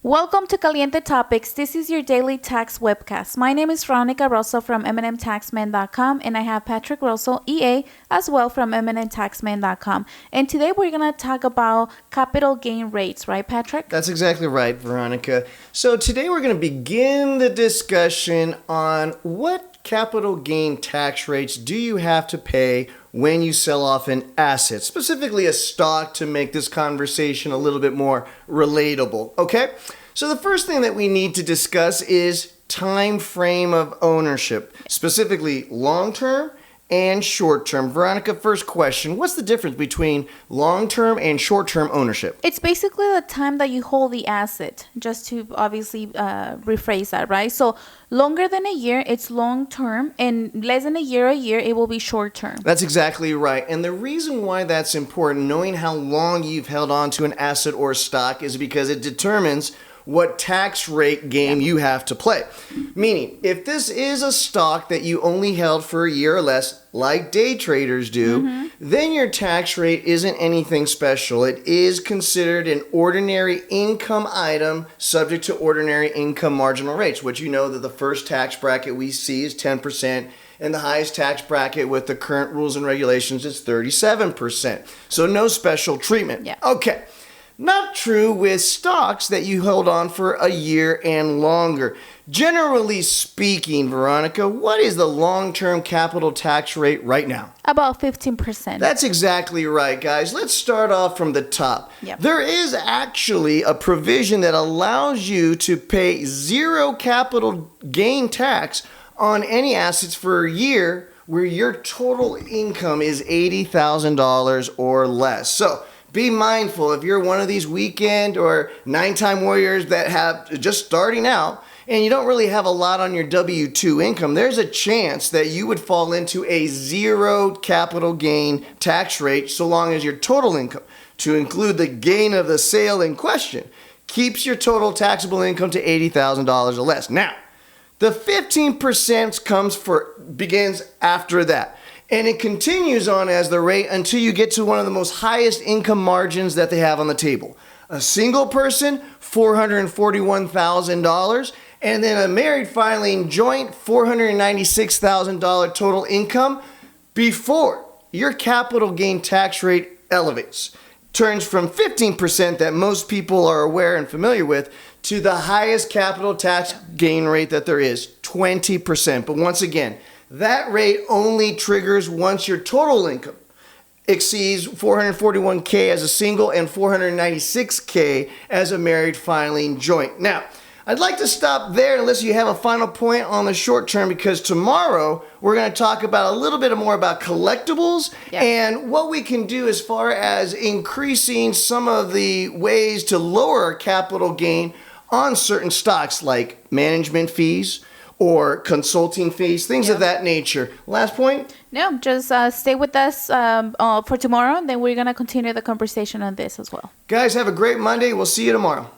Welcome to Caliente Topics. This is your daily tax webcast. My name is Veronica Rosso from MNMTaxman.com, and I have Patrick Rosso, EA, as well from MNMTaxman.com. And today we're going to talk about capital gain rates, right, Patrick? That's exactly right, Veronica. So today we're going to begin the discussion on what capital gain tax rates do you have to pay when you sell off an asset, specifically a stock, to make this conversation a little bit more relatable, okay? So the first thing that we need to discuss is time frame of ownership, specifically long-term and short-term. Veronica, first question, what's the difference between long-term and short-term ownership? It's basically the time that you hold the asset, just to obviously rephrase that, right? So longer than a year, it's long-term, and less than a year, it will be short-term. That's exactly right. And the reason why that's important, knowing how long you've held on to an asset or stock, is because it determines what tax rate game you have to play. Meaning, if this is a stock that you only held for a year or less, like day traders do, then your tax rate isn't anything special. It is considered an ordinary income item subject to ordinary income marginal rates, which you know that the first tax bracket we see is 10%, and the highest tax bracket with the current rules and regulations is 37%. So no special treatment. Yeah. Okay. Not true with stocks that you hold on for a year and longer. Generally speaking, Veronica, what is the long-term capital tax rate right now? About 15%. That's exactly right, guys. Let's start off from the top. Yep. There is actually a provision that allows you to pay zero capital gain tax on any assets for a year where your total income is $80,000 or less. So be mindful if you're one of these weekend or nine-time warriors that have just starting out and you don't really have a lot on your W-2 income, there's a chance that you would fall into a zero capital gain tax rate so long as your total income, to include the gain of the sale in question, keeps your total taxable income to $80,000 or less. Now, the 15% begins after that. And it continues on as the rate until you get to one of the most highest income margins that they have on the table. A single person, $441,000, and then a married filing joint, $496,000 total income before your capital gain tax rate elevates. Turns from 15% that most people are aware and familiar with to the highest capital tax gain rate that there is, 20%. But once again, that rate only triggers once your total income exceeds $441K as a single and $496K as a married filing joint. Now, I'd like to stop there unless you have a final point on the short term, because tomorrow we're going to talk about a little bit more about collectibles and what we can do as far as increasing some of the ways to lower capital gain on certain stocks, like management fees or consulting fees, things of that nature. Last point? No, just stay with us for tomorrow, and then we're going to continue the conversation on this as well. Guys, have a great Monday. We'll see you tomorrow.